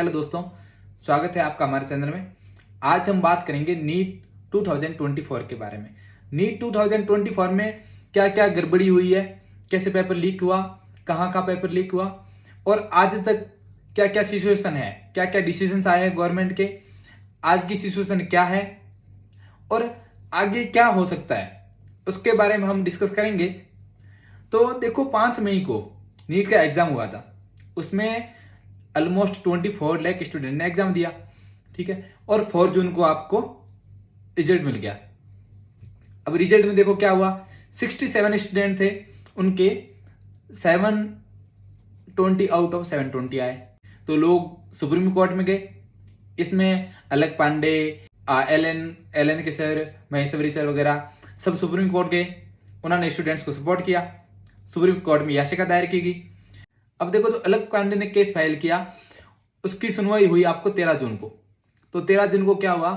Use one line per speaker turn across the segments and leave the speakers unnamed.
Hello दोस्तों, स्वागत है आपका हमारे चैनल में। आज हम बात करेंगे नीट 2024 के बारे में। नीट 2024 में क्या क्या गड़बड़ी हुई है, कैसे पेपर लीक हुआ, कहाँ का पेपर लीक हुआ और आज तक क्या क्या सिचुएशन है, क्या क्या डिसीजंस आए हैं गवर्नमेंट के, आज की सिचुएशन क्या है और आगे क्या हो सकता है, उसके बारे में हम डिस्कस करेंगे। तो देखो, 5 मई को नीट का एग्जाम हुआ था। उसमें ऑलमोस्ट 24 लाख स्टूडेंट ने एग्जाम दिया, ठीक है। और 4 जून को आपको रिजल्ट मिल गया। अब रिजल्ट में देखो क्या हुआ, 67 स्टूडेंट थे, उनके 720 आउट ऑफ 720 आए। तो लोग सुप्रीम कोर्ट में गए। इसमें अलग पांडे, एल एन के सर, महेश्वरी सर वगैरह सब सुप्रीम कोर्ट गए। उन्होंने स्टूडेंट्स को सपोर्ट किया। सुप्रीम कोर्ट में याचिका दायर की गई। अब देखो, जो अलग पांडे ने केस फाइल किया, उसकी सुनवाई हुई आपको 13 जून को। तो 13 जून को क्या हुआ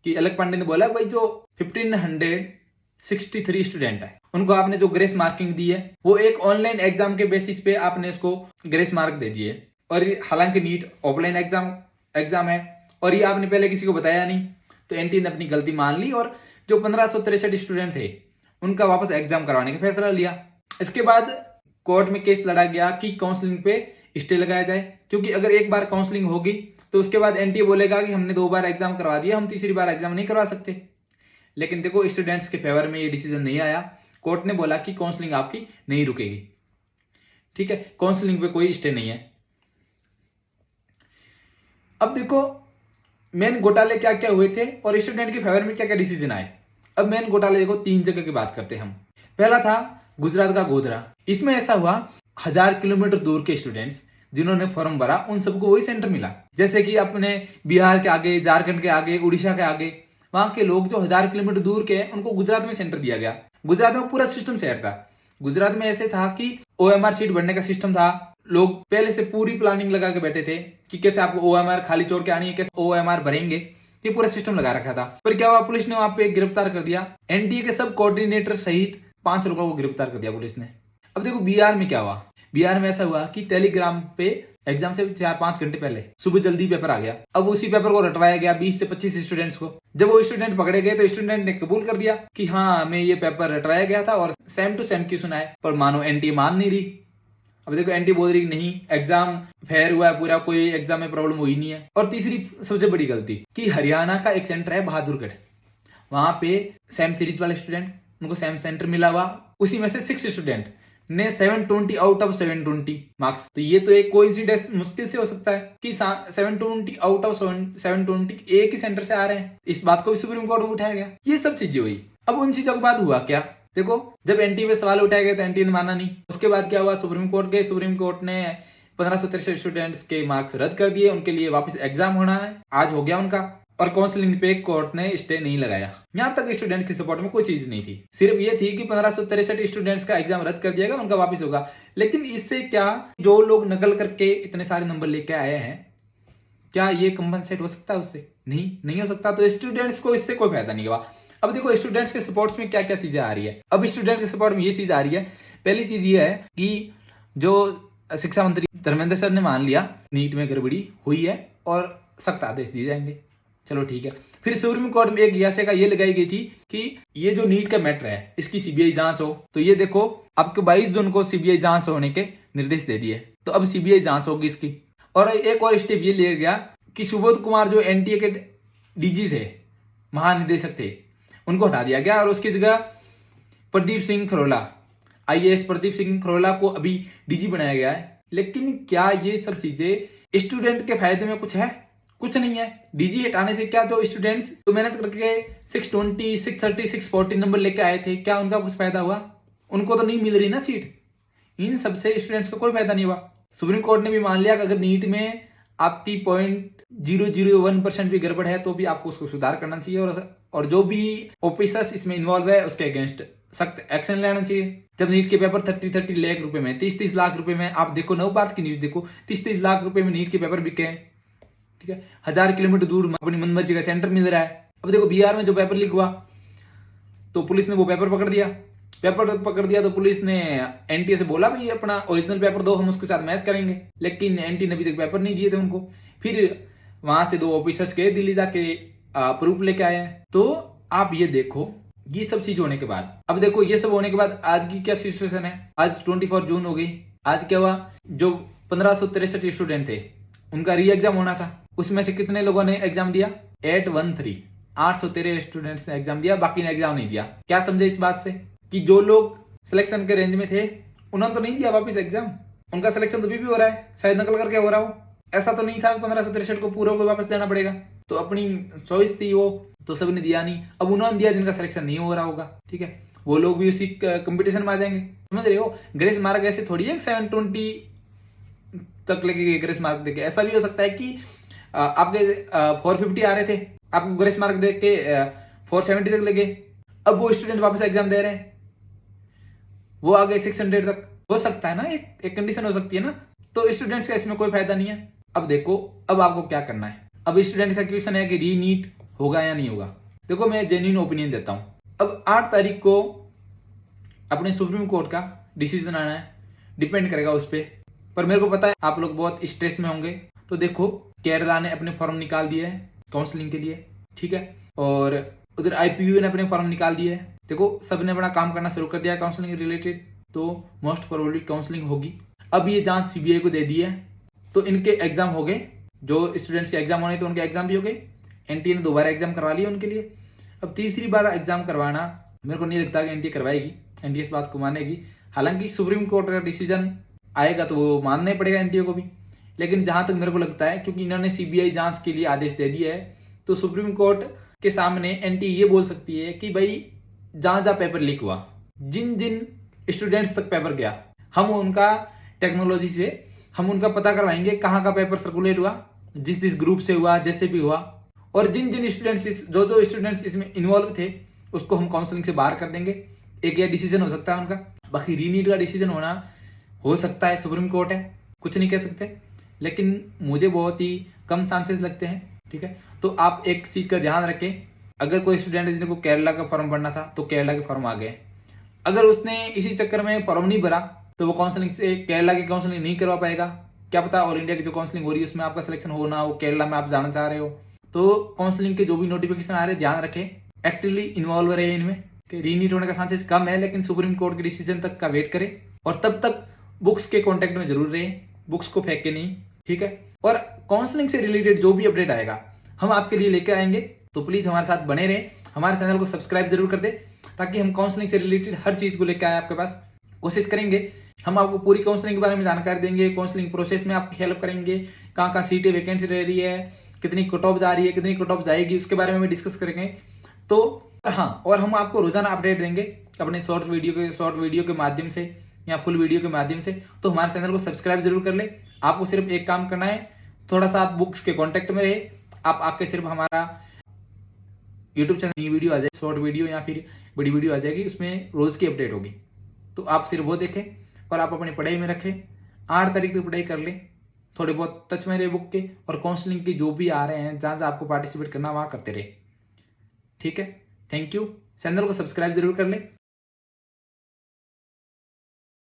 कि अलग पांडे ने बोला, भाई जो 1563 स्टूडेंट है, उनको आपने जो ग्रेस मार्किंग दी है, वो एक ऑनलाइन एग्जाम के बेसिस पे आपने उसको ग्रेस मार्क दे दिए। और हालांकि नीट ऑफलाइन एग्जाम है और ये आपने पहले किसी को बताया नहीं। तो एनटी ने अपनी गलती मान ली और जो 1563 स्टूडेंट थे, उनका वापस एग्जाम करवाने का फैसला लिया। इसके बाद कोर्ट में केस लड़ा गया कि काउंसलिंग पे स्टे लगाया जाए, क्योंकि अगर एक बार काउंसलिंग होगी तो उसके बाद एनटीए बोलेगा कि हमने 2 बार एग्जाम करवा दिया, हम तीसरी बार एग्जाम नहीं करवा सकते। लेकिन देखो, स्टूडेंट्स के फेवर में ये डिसीजन नहीं आया। कोर्ट ने बोला कि काउंसलिंग आपकी नहीं रुकेगी, ठीक है, काउंसलिंग पे कोई स्टे नहीं है। अब देखो, मेन घोटाले क्या क्या हुए थे और स्टूडेंट के फेवर में क्या क्या डिसीजन आए। अब मेन घोटाले देखो, 3 जगह की बात करते हैं हम। पहला था गुजरात का गोधरा। इसमें ऐसा हुआ, 1000 किलोमीटर दूर के स्टूडेंट्स जिन्होंने फॉर्म भरा, उन सबको वही सेंटर मिला। जैसे कि अपने बिहार के आगे, झारखंड के आगे, उड़ीसा के आगे, वहां के लोग जो 1000 किलोमीटर दूर के हैं, उनको गुजरात में सेंटर दिया गया। गुजरात में पूरा सिस्टम सेट था। गुजरात में ऐसे था कि OMR सीट भरने का सिस्टम था। लोग पहले से पूरी प्लानिंग लगा के बैठे थे कि कैसे आपको OMR खाली छोड़ के आनी है, कैसे OMR भरेंगे, ये पूरा सिस्टम लगा रखा था। पर क्या हुआ, पुलिस ने वहां पे गिरफ्तार कर दिया। एनडीए के सब कोऑर्डिनेटर सहित 5 लोगों को गिरफ्तार कर दिया पुलिस ने। अब देखो, बिहार में क्या हुआ। बिहार में ऐसा हुआ कि टेलीग्राम पे एग्जाम से 4-5 घंटे पहले सुबह जल्दी पेपर आ गया। अब उसी पेपर को रटवाया गया 20 से 25 स्टूडेंट्स को। जब वो स्टूडेंट पकड़े गए तो स्टूडेंट ने कबूल कर दिया कि हाँ, मैं ये पेपर रटवाया गया था और सेम टू सेम क्वेश्चन आए। पर मानो एनटी मान नहीं रही। अब देखो, एनटी बोल रही नहीं, एग्जाम फेयर हुआ है पूरा, कोई एग्जाम में प्रॉब्लम हुई नहीं है। और तीसरी सबसे बड़ी गलती कि हरियाणा का एक सेंटर है बहादुरगढ़, वहां पे सेम सीरीज वाले स्टूडेंट, उनको सेम सेंटर मिला हुआ। उसी में से 6 स्टूडेंट ने 720 आउट ऑफ 720 मार्क्स। तो ये तो एक कोइंसिडेंस मुश्किल से हो सकता है कि 720 आउट ऑफ 720 एक ही सेंटर से आ रहे हैं। इस बात को भी सुप्रीम कोर्ट में उठाया गया। ये सब चीजें हुई। अब उन चीजों के बाद हुआ क्या, देखो, जब एनटी पे सवाल उठाए गए तो एनटी ने माना नहीं। उसके बाद क्या हुआ, सुप्रीम कोर्ट गए। सुप्रीम कोर्ट ने 1563 स्टूडेंट्स के मार्क्स रद्द कर दिए। उनके लिए वापस एग्जाम होना है, आज हो गया उनका। और काउंसलिंग पे कोर्ट ने स्टे नहीं लगाया। यहां तक स्टूडेंट की सपोर्ट में कोई चीज नहीं थी। सिर्फ ये थी कि 1563 स्टूडेंट्स का एग्जाम रद्द कर दिया गया, उनका वापस होगा। लेकिन इससे क्या, जो लोग नकल करके इतने सारे नंबर लेके आए हैं, क्या ये कंपनसेट हो सकता है उससे? नहीं हो सकता। तो स्टूडेंट्स को इससे कोई फायदा नहीं हुआ। अब देखो, स्टूडेंट्स के सपोर्ट्स में क्या क्या चीजें आ रही है। अब स्टूडेंट के सपोर्ट में ये चीज आ रही है। पहली चीज ये है कि जो शिक्षा मंत्री धर्मेंद्र सर ने मान लिया नीट में गड़बड़ी हुई है और सख्त आदेश दिए जाएंगे। चलो ठीक है। फिर सुप्रीम कोर्ट में एक याचिका ये लगाई गई थी कि ये जो नीट का मैटर है, इसकी सीबीआई जांच हो। तो ये देखो, आपको 22 जून को सीबीआई जांच होने के निर्देश दे दिए। तो अब सीबीआई जांच होगी इसकी। और एक और स्टेप ये लिया गया कि सुबोध कुमार जो एनटीए के डीजी थे, महानिदेशक थे, उनको हटा दिया गया और उसकी जगह प्रदीप सिंह खरोला, IAS प्रदीप सिंह खरोला को अभी डीजी बनाया गया है। लेकिन क्या ये सब चीजें स्टूडेंट के फायदे में कुछ है? कुछ नहीं है। डीजी हटाने से क्या, जो स्टूडेंट्स तो मेहनत करके 620, 630, 640 नंबर लेके आए थे, क्या उनका कुछ फायदा हुआ? उनको तो नहीं मिल रही ना सीट। इन सबसे स्टूडेंट्स को कोई फायदा नहीं हुआ। सुप्रीम कोर्ट ने भी मान लिया कि अगर नीट में आपकी 0.001% भी गड़बड़ है तो भी आपको उसको सुधार करना चाहिए और जो भी ऑफिसर्स इसमें इन्वॉल्व है उसके अगेंस्ट सख्त एक्शन लेना चाहिए। जब नीट के पेपर 30 लाख रुपए में, 30 लाख रुपए में, आप देखो नवभारत की न्यूज देखो, 30 लाख रुपए में नीट के पेपर बिके हैं, ठीक है। 1000 किलोमीटर दूर अपनी मनमर्जी का सेंटर मिल रहा है। अब देखो, बिहार में जो पेपर लीक हुआ तो पुलिस ने वो पेपर पकड़ दिया। पेपर पकड़ दिया तो पुलिस ने एनटीए से बोला भाई अपना ओरिजिनल पेपर दो, हम उसके साथ मैच करेंगे, लेकिन एनटीए ने अभी तक पेपर नहीं दिए थे उनको। फिर वहां से 2 ऑफिसर्स गए दिल्ली जाके प्रूफ लेके आए हैं। तो आप ये देखो, ये सब चीज होने के बाद, अब देखो ये सब होने के बाद आज की क्या सिचुएशन है। आज 24 जून हो गई। आज क्या हुआ, जो 1563 स्टूडेंट थे उनका री एग्जाम होना था, उसमें से कितने लोगों ने एग्जाम दिया, 813 स्टूडेंट्स ने एग्जाम दिया, बाकी ने एग्जाम नहीं दिया। क्या समझे इस बात से कि जो लोग सिलेक्शन के रेंज में थे उन्होंने तो नहीं दिया वापस एग्जाम, उनका सिलेक्शन तो भी हो रहा है, शायद नकल करके हो रहा हो। ऐसा तो नहीं था 1563 को पूरा को वापस देना पड़ेगा, तो अपनी चॉइस थी वो, तो सबने दिया नहीं। अब उन्होंने दिया जिनका सिलेक्शन नहीं हो रहा होगा, ठीक है, वो लोग भी उसी कंपटीशन में आ जाएंगे। समझ रहे हो, ग्रेस मार्क ऐसे थोड़ी है 720 तक लेके ग्रेस मार्क देके, ऐसा भी हो सकता है कि आपके 450 आ रहे थे, आपको ग्रेस मार्क देख के 470 तक लगे, अब वो स्टूडेंट वापस एग्जाम दे रहे हैं, वो आ गए 600 तक। हो सकता है ना, एक कंडीशन हो सकती है ना, तो स्टूडेंट्स का इसमें कोई फायदा नहीं है। अब देखो, अब आपको क्या करना है। अब स्टूडेंट का क्वेश्चन है कि री नीट होगा या नहीं होगा। देखो मैं जेन्युइन ओपिनियन देता हूं। अब 8 तारीख को अपने सुप्रीम कोर्ट का डिसीजन आना है, डिपेंड करेगा उस पर मेरे को पता है आप लोग बहुत स्ट्रेस में होंगे। तो देखो, केरला ने अपने फॉर्म निकाल दिए है काउंसलिंग के लिए, ठीक है, और उधर आईपीयू ने अपने फॉर्म निकाल दिए है। देखो सबने अपना काम करना शुरू कर दिया काउंसलिंग रिलेटेड, तो मोस्ट प्रोबेबली काउंसलिंग होगी। अब ये जांच सीबीआई को दे दी है, तो इनके एग्जाम हो गए, जो स्टूडेंट्स के एग्जाम होने थे उनके एग्जाम भी हो गए। एनटीए ने दोबारा एग्जाम करवा लिया उनके लिए। अब तीसरी बार एग्जाम करवाना मेरे को नहीं लगता कि एनटीए करवाएगी, एनटीए इस बात को मानेगी। हालांकि सुप्रीम कोर्ट का डिसीजन आएगा तो वो मानना ही पड़ेगा एनटीए को भी, लेकिन जहां तक मेरे को लगता है, क्योंकि इन्होंने सीबीआई जांच के लिए आदेश दे दिया है, तो सुप्रीम कोर्ट के सामने एनटीए ये बोल सकती है कि भाई जहां जहां पेपर लीक हुआ, जिन जिन स्टूडेंट्स तक पेपर गया, हम उनका टेक्नोलॉजी से हम उनका पता करवाएंगे कहाँ का पेपर सर्कुलेट हुआ, जिस जिस ग्रुप से हुआ, जैसे भी हुआ, और जिन जिन स्टूडेंट्स जो स्टूडेंट्स इसमें इन्वॉल्व थे उसको हम काउंसलिंग से बाहर कर देंगे। एक यह डिसीजन हो सकता है उनका। बाकी रीनीट का डिसीजन होना हो सकता है, सुप्रीम कोर्ट है, कुछ नहीं कह सकते, लेकिन मुझे बहुत ही कम चांसेस लगते हैं, ठीक है। तो आप एक चीज का ध्यान रखें, अगर कोई स्टूडेंट है जिनको केरला का फॉर्म भरना था तो केरला के फॉर्म आ गए। अगर उसने इसी चक्कर में फॉर्म नहीं भरा तो वो काउंसलिंग से केरला की काउंसलिंग नहीं करवा पाएगा। क्या पता ऑल इंडिया की जो काउंसलिंग हो रही है उसमें आपका सिलेक्शन हो ना हो, केरला में आप जाना चाह रहे हो, तो काउंसलिंग के जो भी नोटिफिकेशन आ रहे हैं ध्यान रखें, एक्टिवली इन्वॉल्व रहे इनमें। कि रीनीट होने का चांसेस कम है, लेकिन सुप्रीम कोर्ट के डिसीजन तक का वेट करें, और तब तक बुक्स के कॉन्टेक्ट में जरूर रहे, बुक्स को फेंक के नहीं, ठीक है। और काउंसलिंग से रिलेटेड जो भी अपडेट आएगा हम आपके लिए लेकर आएंगे, तो प्लीज हमारे साथ बने रहे, हमारे चैनल को सब्सक्राइब जरूर कर दे, ताकि हम काउंसलिंग से रिलेटेड हर चीज को लेकर आए आपके पास। कोशिश करेंगे हम आपको पूरी काउंसलिंग के बारे में जानकारी देंगे, काउंसलिंग प्रोसेस में आपकी हेल्प करेंगे, कहाँ कहाँ सीटें वैकेंसी रह रही है, कितनी कट ऑफ जा रही है, कितनी कट ऑफ जाएगी, उसके बारे में भी डिस्कस करेंगे। तो हाँ, और हम आपको रोजाना अपडेट देंगे अपने शॉर्ट वीडियो के माध्यम से या फुल वीडियो के माध्यम से। तो हमारे चैनल को सब्सक्राइब जरूर कर ले। आपको सिर्फ एक काम करना है, थोड़ा सा आप बुक्स के कॉन्टेक्ट में रहे, आप आके सिर्फ हमारा यूट्यूब चैनल नई वीडियो आ जाए, शॉर्ट वीडियो या फिर बड़ी वीडियो आ जाएगी, उसमें रोज की अपडेट होगी, तो आप सिर्फ वो देखें और आप अपनी पढ़ाई में रखें। 8 तारीख तक पढ़ाई कर लें, थोड़े बहुत टच में रहे बुक के, और काउंसलिंग के जो भी आ रहे हैं जहां आपको पार्टिसिपेट करना वहां करते रहे, ठीक है। Thank you. चैनल को सब्सक्राइब जरूर कर ले।